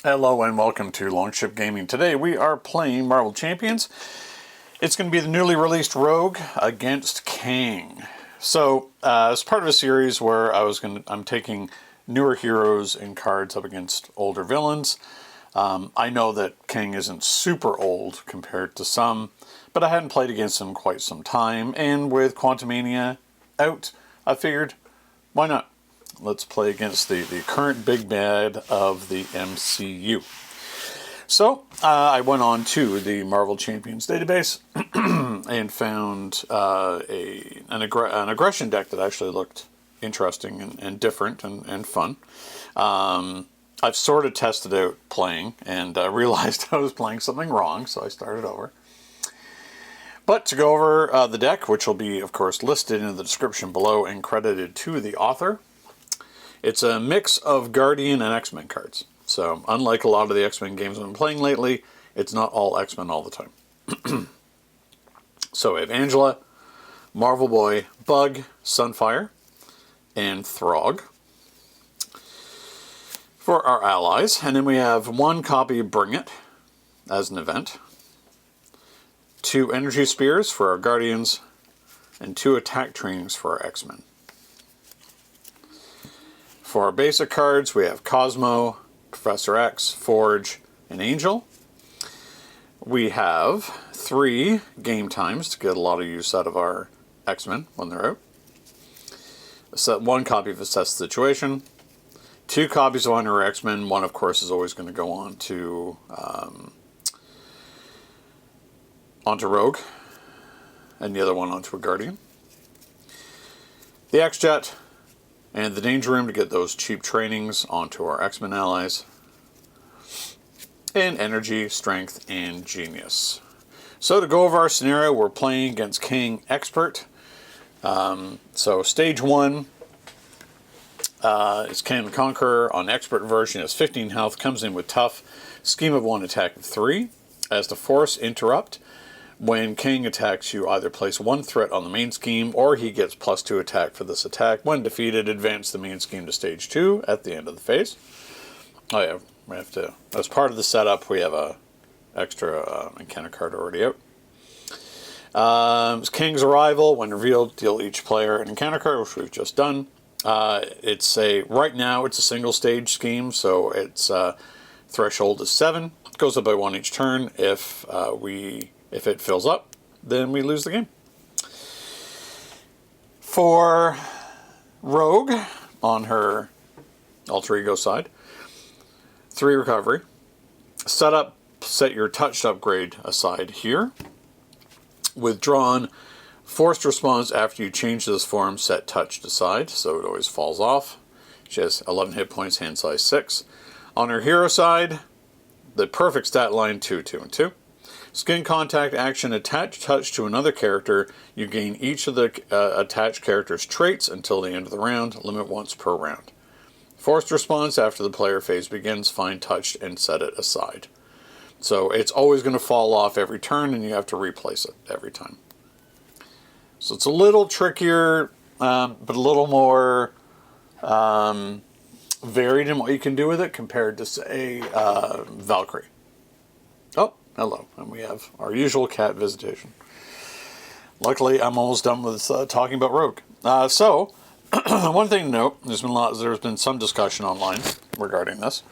Hello and welcome to Longship Gaming. Today we are playing Marvel Champions. It's going to be the newly released Rogue against Kang. So, as part of a series where I'm taking newer heroes and cards up against older villains. I know that Kang isn't super old compared to some, but I hadn't played against him quite some time, and with Quantumania out, I figured, why not? Let's play against the current big bad of the MCU. So, I went on to the Marvel Champions database and found an aggression deck that actually looked interesting and different and fun. I've sort of tested out playing and realized I was playing something wrong, so I started over. But to go over the deck, which will be, of course, listed in the description below and credited to the author, it's a mix of Guardian and X-Men cards. So, unlike a lot of the X-Men games I've been playing lately, it's not all X-Men all the time. So, we have Angela, Marvel Boy, Bug, Sunfire, and Throg for our allies. And then we have one copy of Bring It as an event, 2 Energy Spears for our Guardians, and 2 attack trainings for our X-Men. For our basic cards, we have Cosmo, Professor X, Forge, and Angel. We have 3 game times to get a lot of use out of our X-Men when they're out. 1 copy of Assess the Situation. 2 copies of Honor X-Men. One, of course, is always going to go on to onto Rogue, and the other one onto a Guardian. The X-Jet and the Danger Room to get those cheap trainings onto our X-Men allies. And Energy, Strength, and Genius. So to go over our scenario, we're playing against Kang Expert. So stage 1 is Kang the Conqueror. On Expert version, has 15 health, comes in with Tough, Scheme of 1, Attack of 3. As the Force Interrupt, when Kang attacks, you either place 1 threat on the main scheme, or he gets +2 attack for this attack. When defeated, advance the main scheme to stage 2 at the end of the phase. Oh yeah, we have to, as part of the setup, we have a extra encounter card already out. Kang's Arrival, when revealed, deal each player an encounter card, which we've just done. Right now it's a single stage scheme, so its threshold is 7. It goes up by 1 each turn. If it fills up, then we lose the game. For Rogue, on her alter ego side, 3 recovery. Set your touched upgrade aside here. Withdrawn, forced response after you change this form, set touched aside, so it always falls off. She has 11 hit points, hand size 6. On her hero side, the perfect stat line 2, 2, and 2. Skin contact action, attach touch to another character. You gain each of the attached character's traits until the end of the round, limit once per round. Forced response after the player phase begins, find touched and set it aside. So it's always going to fall off every turn and you have to replace it every time. So it's a little trickier, but a little more varied in what you can do with it compared to, say, Valkyrie. Oh, hello. And we have our usual cat visitation. Luckily, I'm almost done with talking about Rogue. So, one thing to note, there's been some discussion online regarding this.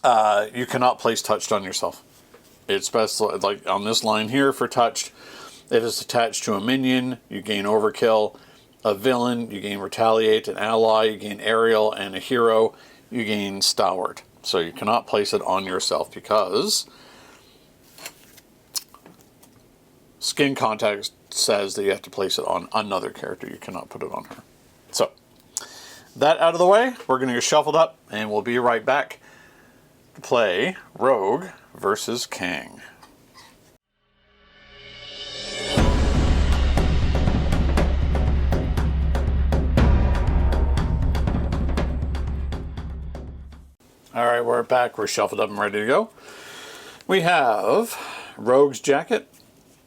You cannot place touched on yourself. It's best, like on this line here for touched, if it's attached to a minion, you gain overkill. A villain, you gain retaliate. An ally, you gain aerial. And a hero, you gain stalwart. So you cannot place it on yourself because skin contact says that you have to place it on another character. You cannot put it on her. So, that out of the way, we're going to get shuffled up, and we'll be right back to play Rogue versus Kang. Alright, we're back. We're shuffled up and ready to go. We have Rogue's Jacket,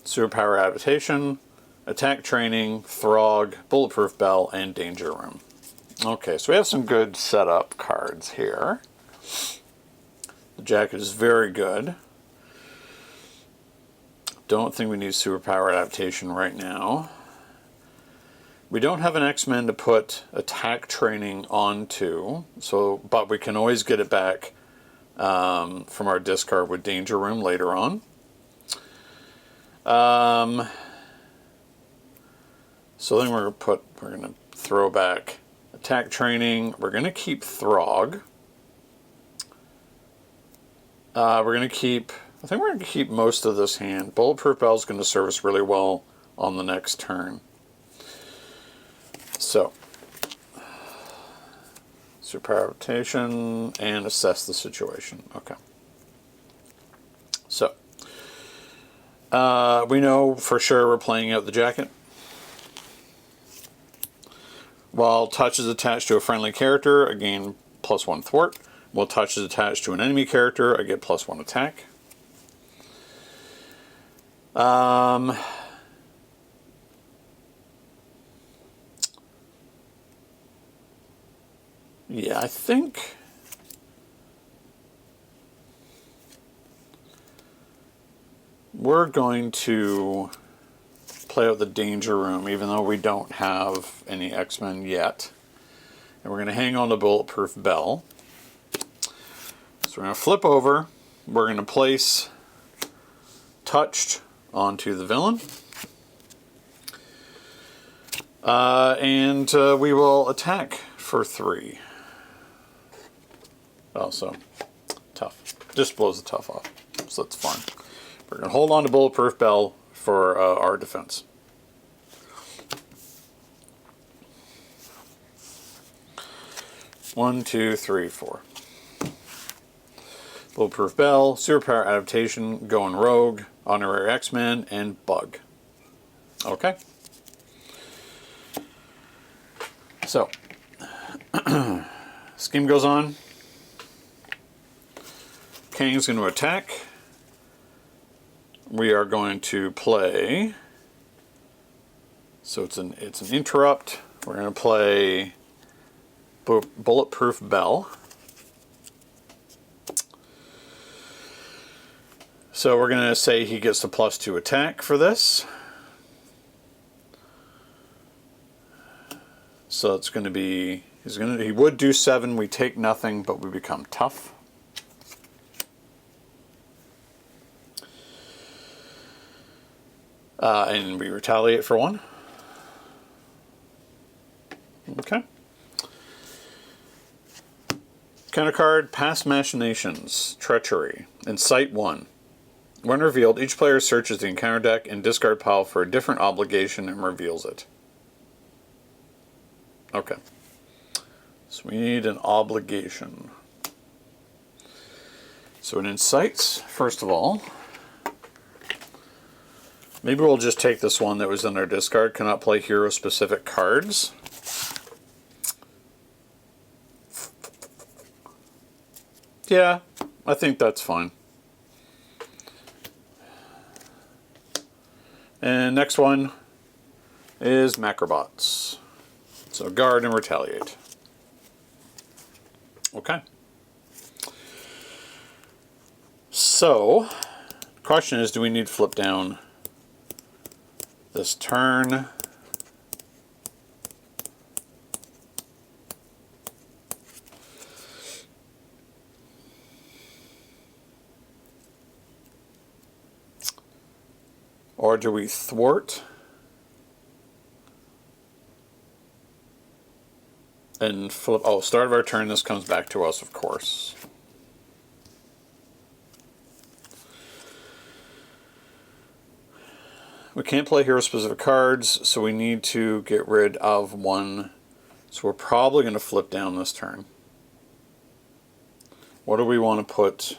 Superpower Adaptation, Attack Training, Throg, Bulletproof Bell, and Danger Room. Okay, so we have some good setup cards here. The jacket is very good. Don't think we need superpower adaptation right now. We don't have an X-Men to put attack training onto, but we can always get it back from our discard with Danger Room later on. So then we're gonna throw back attack training. We're gonna keep Throg. I think we're gonna keep most of this hand. Bulletproof Bell is gonna serve us really well on the next turn. So, super adaptation and assess the situation. Okay. So, we know for sure we're playing out the jacket. While touch is attached to a friendly character, I gain +1 thwart. While touch is attached to an enemy character, I get +1 attack. Yeah, I think we're going to play out the Danger Room, even though we don't have any X-Men yet. And we're going to hang on to Bulletproof Bell. So we're going to flip over. We're going to place Touched onto the villain. And we will attack for 3. Also, tough. Just blows the tough off. So that's fine. We're going to hold on to Bulletproof Bell for our defense. One, two, three, 4. Bulletproof Bell, Superpower Adaptation, Goin Rogue, Honorary X-Men, and Bug. Okay. So, scheme goes on. Kang's going to attack. We are going to play. So it's an interrupt. We're going to play Bulletproof Bell. So we're going to say he gets the +2 attack for this. So it's going to be, he would do 7, we take nothing, but we become tough. And we retaliate for 1. Okay. Counter card, Past Machinations, Treachery, Incite 1. When revealed, each player searches the encounter deck and discard pile for a different obligation and reveals it. Okay. So we need an obligation. So it incites, first of all. Maybe we'll just take this one that was in our discard. Cannot play hero-specific cards. Yeah, I think that's fine. And next one is Macrobots. So guard and retaliate. Okay. So, the question is, do we need to flip down this turn? Or do we thwart and flip? Oh, start of our turn, this comes back to us, of course. We can't play hero-specific cards, so we need to get rid of 1. So we're probably going to flip down this turn. What do we want to put?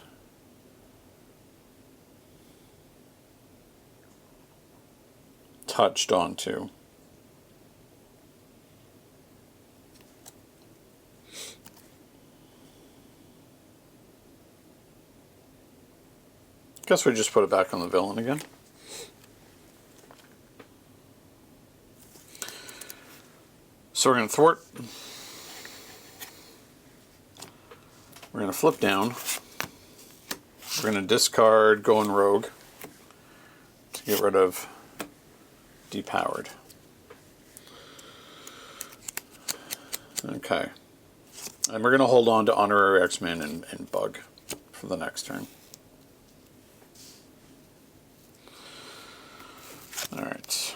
Touched onto. Guess we just put it back on the villain again. So we're going to thwart. We're going to flip down. We're going to discard Goin Rogue to get rid of Depowered. Okay. And we're going to hold on to Honorary X-Men and Bug for the next turn. Alright.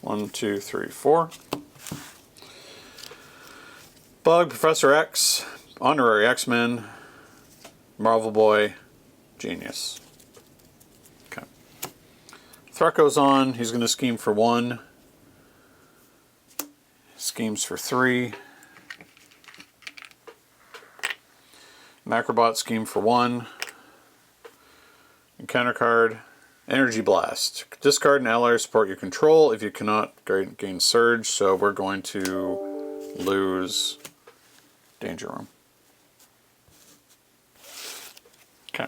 1, 2, 3, 4. Bug, Professor X, Honorary X-Men, Marvel Boy, Genius. Okay. Threat goes on. He's going to scheme for 1. Schemes for 3. Macrobot scheme for 1. Encounter card, Energy Blast. Discard an ally or support you control if you cannot gain Surge, so we're going to lose Danger Room. Okay.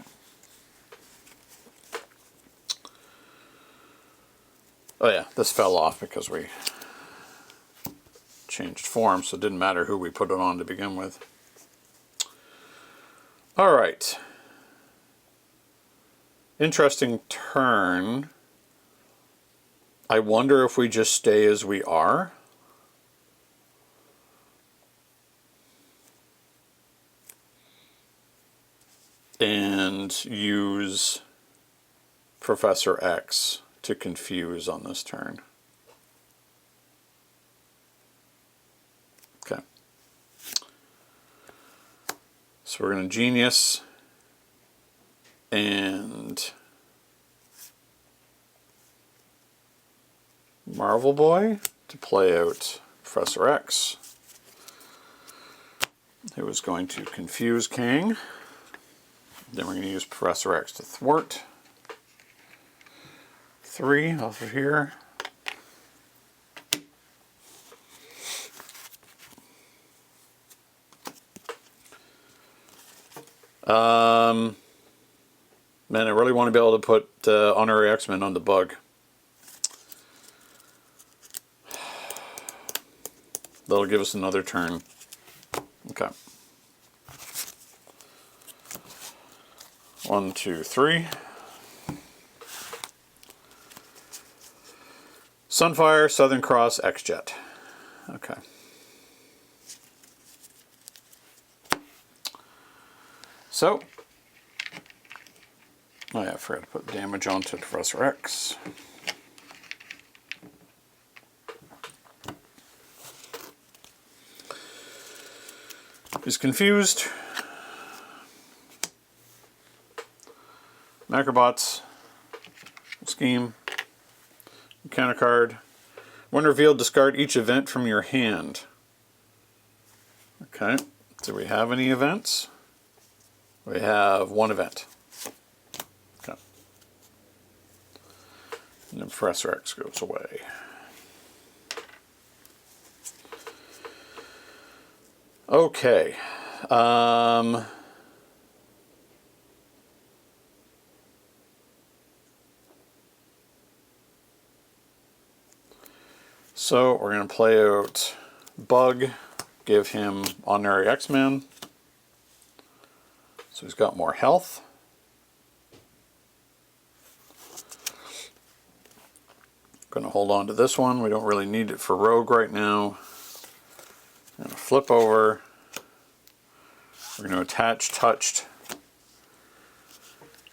Oh yeah, this fell off because we changed form, so it didn't matter who we put it on to begin with. Alright. Interesting turn. I wonder if we just stay as we are. And use Professor X to confuse on this turn. Okay. So we're going to Genius and Marvel Boy to play out Professor X, who is going to confuse Kang. Then we're going to use Professor X to thwart. 3 off of here. Man, I really want to be able to put Honorary X-Men on the Bug. That'll give us another turn. Okay. 1, 2, 3. Sunfire, Southern Cross, X-Jet. Okay. So, oh yeah, I forgot to put damage onto Professor X. He's confused. Macrobots. Scheme. Encounter card. When revealed, discard each event from your hand. Okay. Do we have any events? We have 1 event. Okay. And then Professor X goes away. Okay. So we're going to play out Bug, give him Honorary X-Men. So he's got more health. Going to hold on to this one. We don't really need it for Rogue right now. I'm going to flip over. We're going to attach Touched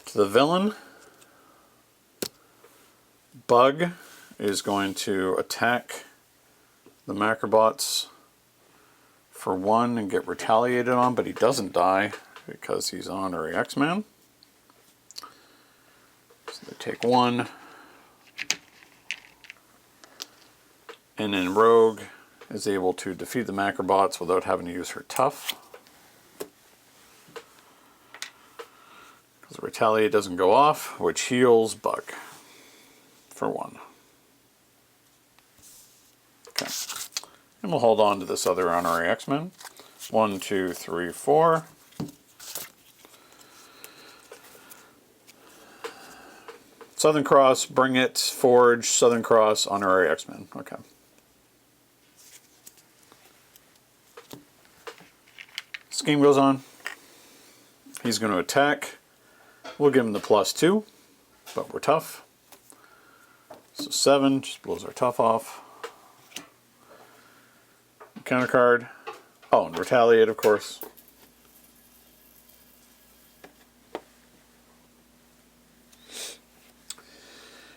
to the villain. Bug is going to attack the Macrobots for 1 and get retaliated on, but he doesn't die because he's Honorary X-Man. So they take 1. And then Rogue is able to defeat the Macrobots without having to use her Tough. Because Retaliate doesn't go off, which heals Bug for 1. Okay. And we'll hold on to this other Honorary X-Men. 1, 2, 3, 4. Southern Cross, Bring It, Forge, Southern Cross, Honorary X-Men. Okay. Scheme goes on. He's going to attack. We'll give him the +2, but we're tough. So 7 just blows our tough off. Counter card. Oh, and retaliate, of course.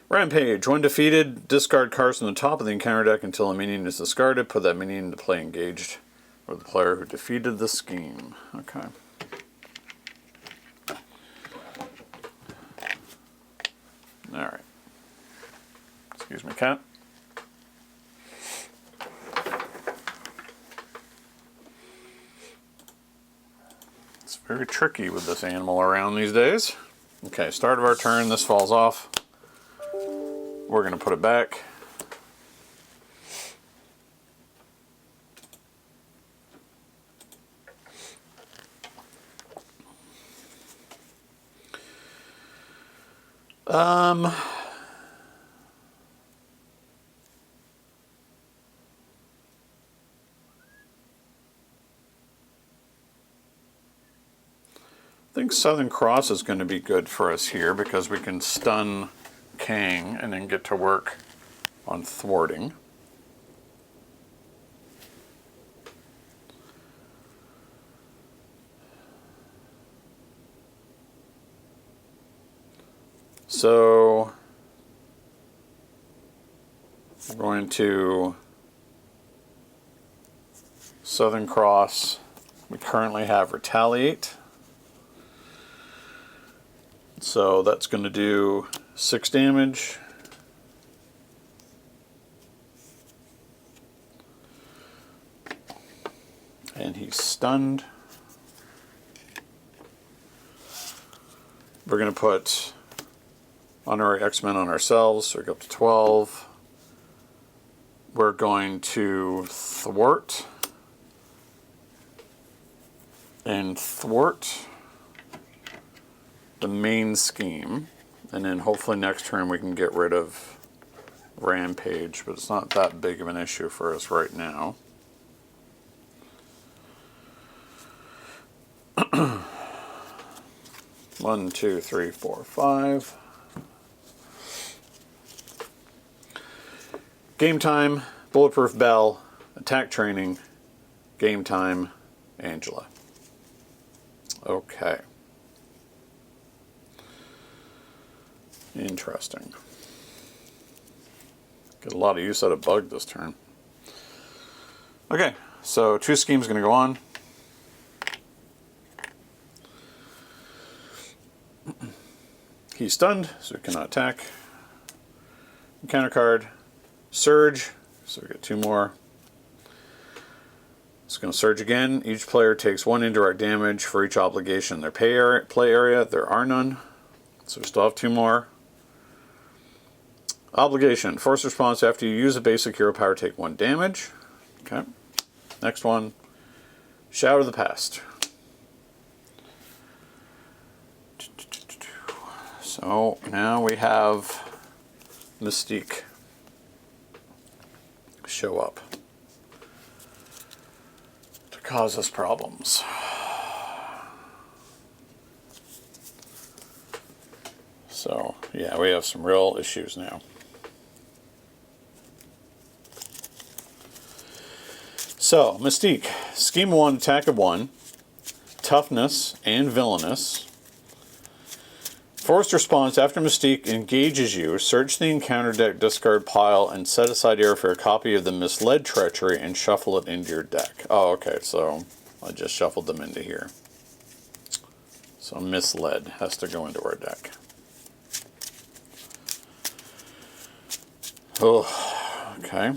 Rampage. When defeated, discard cards from the top of the encounter deck until a minion is discarded. Put that minion into play engaged or the player who defeated the scheme. Okay. Alright. Excuse me, cat. It's very tricky with this animal around these days. Okay, start of our turn. This falls off. We're going to put it back. I think Southern Cross is going to be good for us here because we can stun Kang and then get to work on thwarting. So we're going to Southern Cross. We currently have retaliate. So that's going to do 6 damage. And he's stunned. We're going to put Honorary X-Men on ourselves, so we go up to 12. We're going to thwart. And thwart the main scheme, and then hopefully next turn we can get rid of Rampage, but it's not that big of an issue for us right now. One, two, three, four, 5. Game time, Bulletproof Bell, Attack Training, Game time, Angela. Okay. Interesting. Get a lot of use out of Bug this turn. Okay, so 2 schemes going to go on. He's stunned, so he cannot attack. Counter card, Surge, so we get 2 more. It's going to surge again. Each player takes 1 indirect damage for each obligation in their play area. There are none, so we still have 2 more. Obligation. Force response after you use a basic hero power, take 1 damage. Okay. Next one. Shout of the Past. So now we have Mystique show up to cause us problems. So yeah, we have some real issues now. So, Mystique, Scheme 1, Attack of 1, Toughness and Villainous. Forced response after Mystique engages you, search the encounter deck discard pile and set aside here for a copy of the Misled Treachery and shuffle it into your deck. Oh, okay, so I just shuffled them into here. So Misled has to go into our deck. Oh, okay.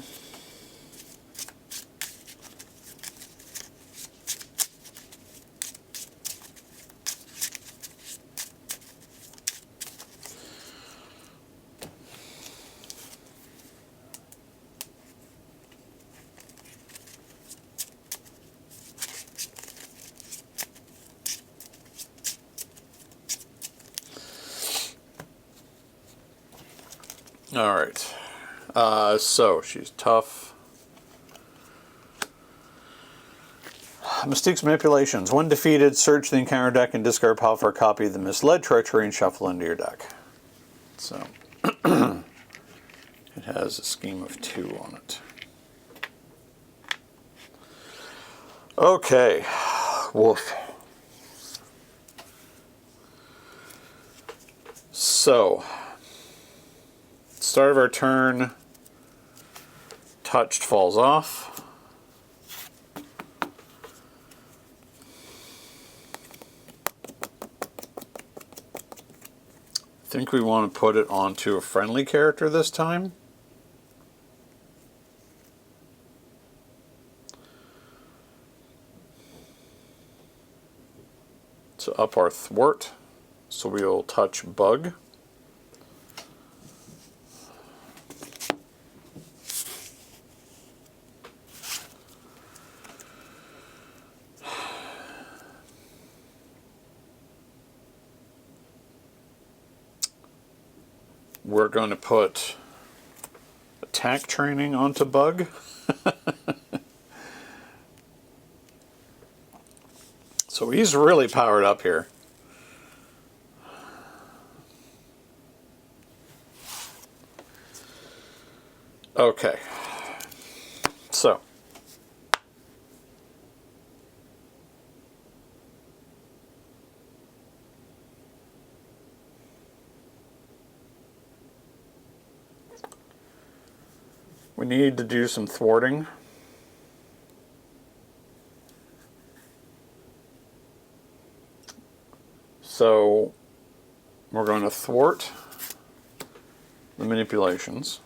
Alright, so she's tough. Mystique's manipulations. When defeated, search the encounter deck and discard pile for a copy of the Misled Treachery and shuffle into your deck. So, it has a scheme of 2 on it. Okay. Woof. So, start of our turn, touched falls off. I think we want to put it onto a friendly character this time. So up our thwart. So we'll touch bug. We're going to put attack training onto bug. So he's really powered up here. Okay. So. We need to do some thwarting. So we're going to thwart the manipulations.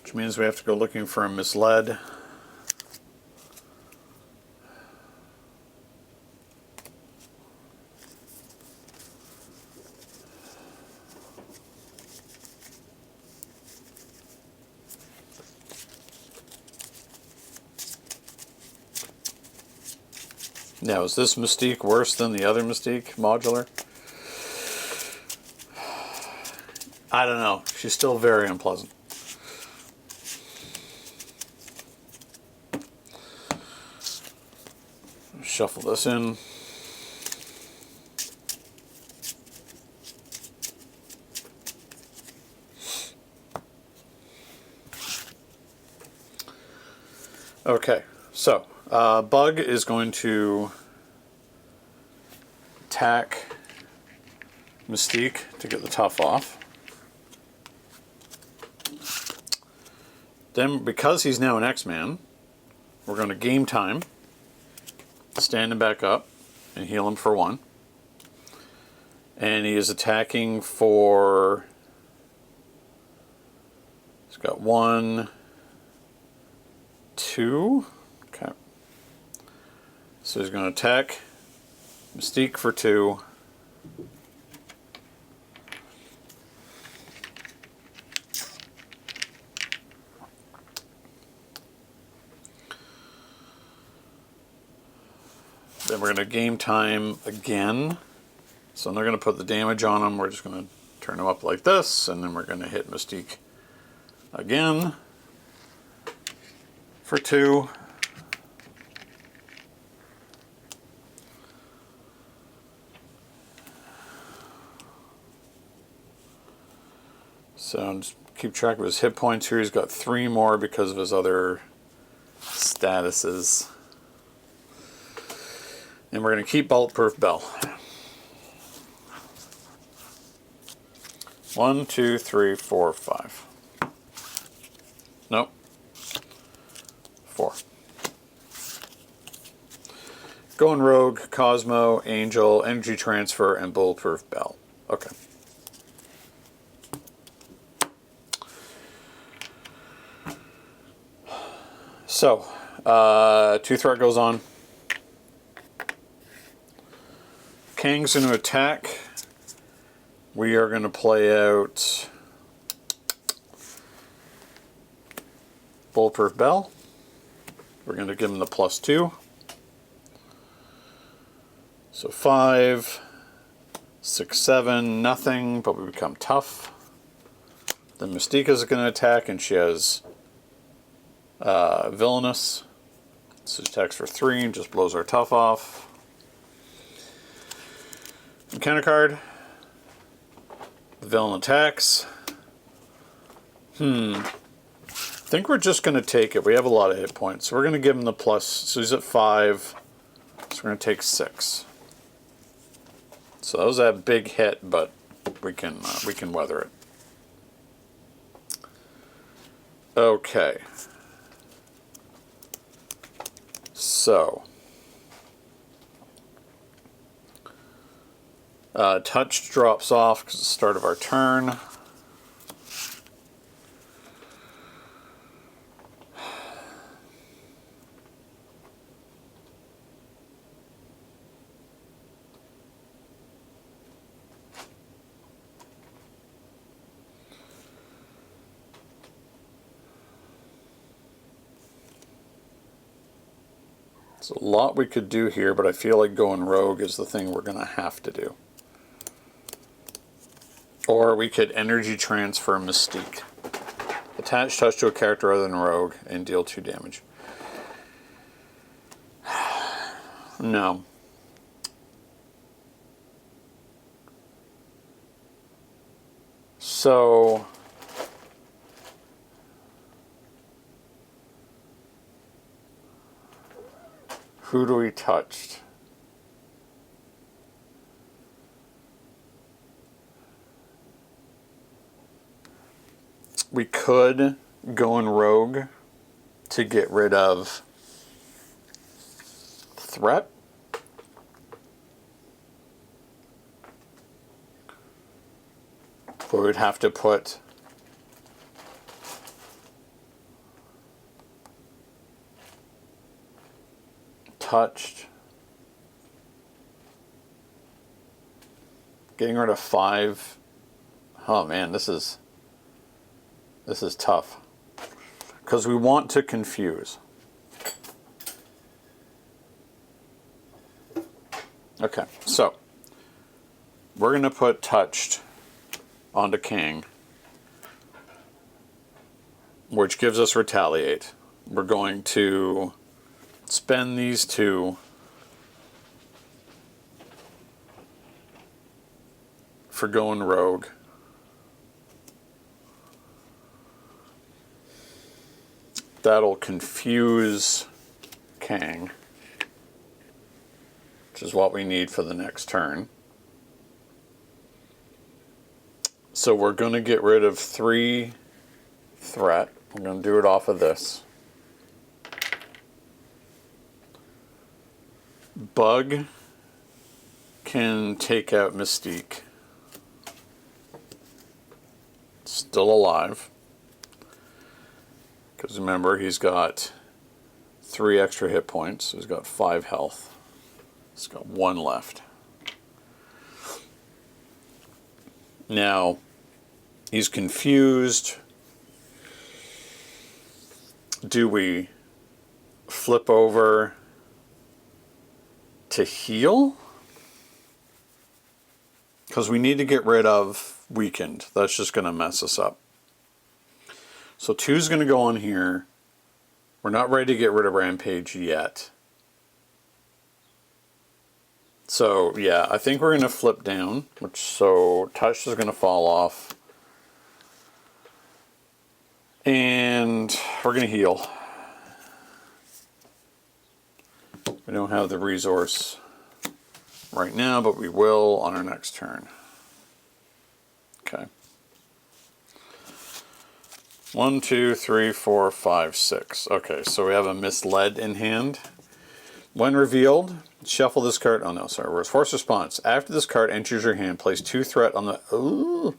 Which means we have to go looking for a misled. Now, is this Mystique worse than the other Mystique modular? I don't know. She's still very unpleasant. Shuffle this in. Okay, so Bug is going to attack Mystique to get the tough off. Then, because he's now an X-Man, we're going to game time, stand him back up, and heal him for 1. And he is attacking for... He's got 1, 2. Okay. So he's going to attack Mystique for 2. Then we're going to game time again. So they're going to put the damage on him. We're just going to turn him up like this, and then we're going to hit Mystique again for 2. So just keep track of his hit points here. He's got 3 more because of his other statuses. And we're going to keep Bulletproof Bell. 1, 2, 3, 4, 5. Nope. 4. Goin Rogue, Cosmo, Angel, Energy Transfer, and Bulletproof Bell. Okay. So, 2 threat goes on. Kang's going to attack. We are going to play out Bulletproof Bell. We're going to give him the +2. So 5, 6, 7, nothing, but we become tough. Then Mystique is going to attack, and she has Villainous. So she attacks for 3 and just blows our tough off. Encounter card. The villain attacks. I think we're just going to take it. We have a lot of hit points. So we're going to give him the plus. So he's at 5. So we're going to take 6. So that was a big hit, but we can weather it. Okay. So touch drops off because it's the start of our turn. There's a lot we could do here, but I feel like going rogue is the thing we're going to have to do. Or we could energy transfer Mystique. Attach touch to a character other than rogue and deal 2 damage. No. So who do we touch? We could go in rogue to get rid of threat. We would have to put touched. Getting rid of 5. Oh man, this is tough. Because we want to confuse. Okay, so we're going to put touched onto Kang, which gives us retaliate. We're going to spend these 2 for going rogue. That'll confuse Kang, which is what we need for the next turn. So we're going to get rid of 3 threat. I'm going to do it off of this. Bug can take out Mystique. Still alive. Because remember, he's got 3 extra hit points. So he's got 5 health. He's got 1 left. Now, he's confused. Do we flip over to heal? Because we need to get rid of weakened. That's just going to mess us up. So 2 is going to go on here. We're not ready to get rid of Rampage yet. So yeah, I think we're going to flip down. So touch is going to fall off. And we're going to heal. We don't have the resource right now, but we will on our next turn. Okay. 1, 2, 3, 4, 5, 6. Okay, so we have a misled in hand. When revealed, shuffle this card. Oh no, sorry. Where's force response? After this card enters your hand, place 2 threat on the. Ooh.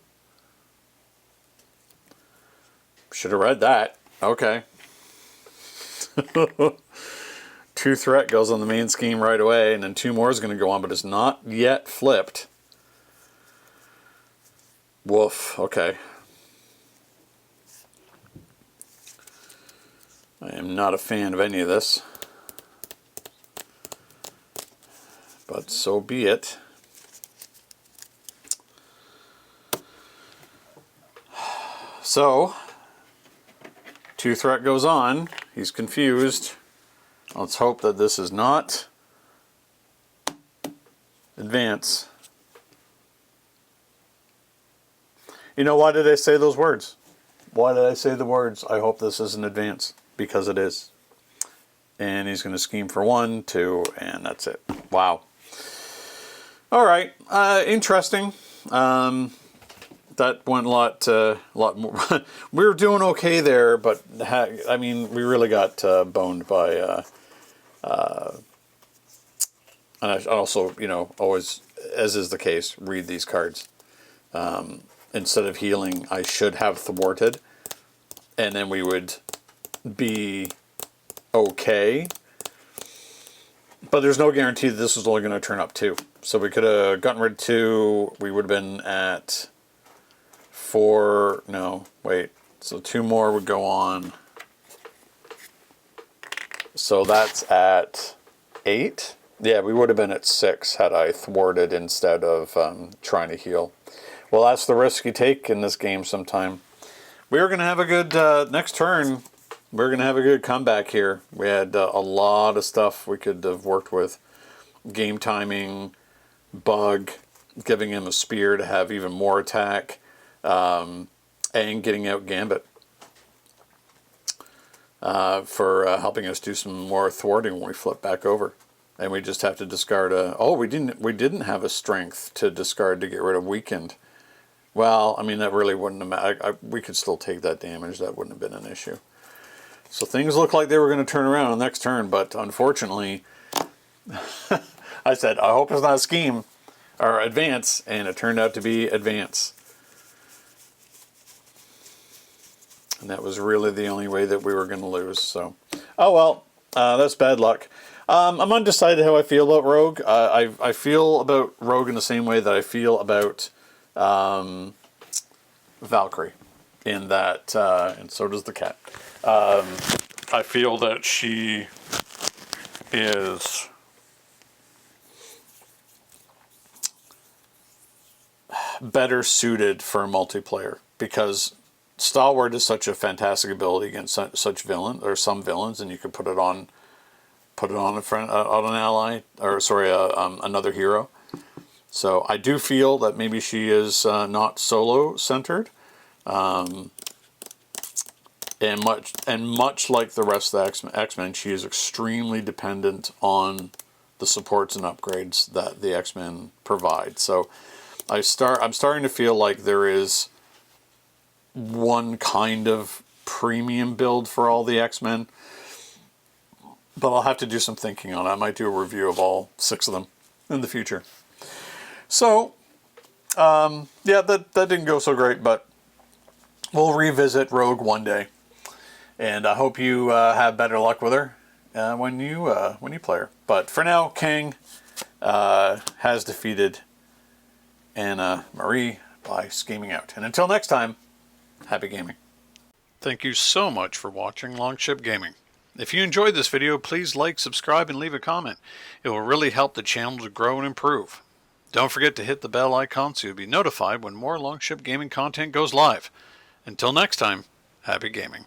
Should have read that. Okay. 2 threat goes on the main scheme right away, and then 2 more is going to go on, but it's not yet flipped. Woof. Okay. I am not a fan of any of this. But so be it. So, 2 threat goes on. He's confused. Let's hope that this is not advance. You know, why did I say those words? Why did I say the words, I hope this isn't advance? Because it is. And he's going to scheme for 1, 2, and that's it. Wow. All right. Interesting. That went a lot more. We were doing okay there, but I mean, we really got boned by. And I also, you know, always, as is the case, read these cards. Instead of healing, I should have thwarted, and then we would be okay. But there's no guarantee that this was only going to turn up 2. So we could have gotten rid of 2. We would have been at 4. No, wait. So 2 more would go on. So that's at 8. Yeah, we would have been at 6 had I thwarted instead of trying to heal. Well, that's the risk you take in this game sometime. We were going to have a good, next turn, we're going to have a good comeback here. We had a lot of stuff we could have worked with. Game timing, bug, giving him a spear to have even more attack, and getting out Gambit for helping us do some more thwarting when we flip back over. And we just have to discard a... Oh, we didn't have a strength to discard to get rid of weakened. Well, I mean, that really wouldn't have mattered. We could still take that damage. That wouldn't have been an issue. So things look like they were going to turn around on the next turn, but unfortunately, I said, I hope it's not a scheme or advance, and it turned out to be advance. And that was really the only way that we were going to lose. So, oh well, that's bad luck. I'm undecided how I feel about Rogue. I feel about Rogue in the same way that I feel about Valkyrie, in that, and so does the cat. I feel that she is better suited for multiplayer, because Stalwart is such a fantastic ability against such villain or some villains, and you could put it on a friend, on an ally, or sorry, another hero. So I do feel that maybe she is not solo centered, and much like the rest of the X-Men, she is extremely dependent on the supports and upgrades that the X-Men provide. So I'm starting to feel like there is one kind of premium build for all the X-Men, but I'll have to do some thinking on it. I might do a review of all 6 of them in the future. So, yeah, that didn't go so great, but we'll revisit Rogue one day, and I hope you have better luck with her when you play her. But for now, Kang has defeated Anna Marie by scheming out. And until next time, happy gaming. Thank you so much for watching Longship Gaming. If you enjoyed this video, please like, subscribe, and leave a comment. It will really help the channel to grow and improve. Don't forget to hit the bell icon so you'll be notified when more Longship Gaming content goes live. Until next time, happy gaming.